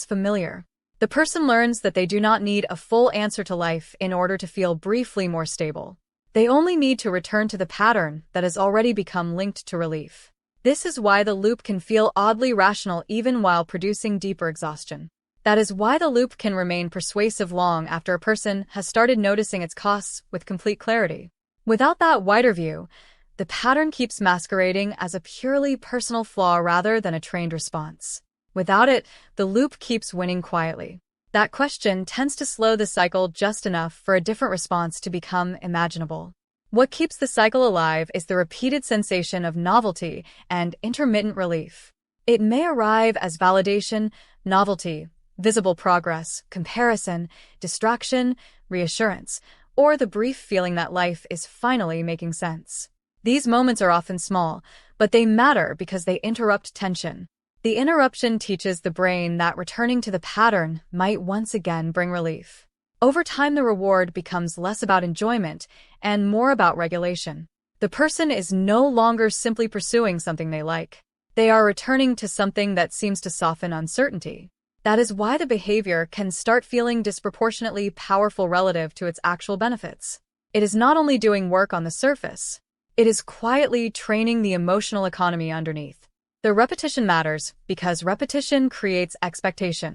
familiar. The person learns that they do not need a full answer to life in order to feel briefly more stable. They only need to return to the pattern that has already become linked to relief. This is why the loop can feel oddly rational even while producing deeper exhaustion. That is why the loop can remain persuasive long after a person has started noticing its costs with complete clarity. Without that wider view, the pattern keeps masquerading as a purely personal flaw rather than a trained response. Without it, the loop keeps winning quietly. That question tends to slow the cycle just enough for a different response to become imaginable. What keeps the cycle alive is the repeated sensation of novelty and intermittent relief. It may arrive as validation, novelty, visible progress, comparison, distraction, reassurance, or the brief feeling that life is finally making sense. These moments are often small, but they matter because they interrupt tension. The interruption teaches the brain that returning to the pattern might once again bring relief. Over time, the reward becomes less about enjoyment and more about regulation. The person is no longer simply pursuing something they like. They are returning to something that seems to soften uncertainty. That is why the behavior can start feeling disproportionately powerful relative to its actual benefits. It is not only doing work on the surface, it is quietly training the emotional economy underneath. The repetition matters because repetition creates expectation.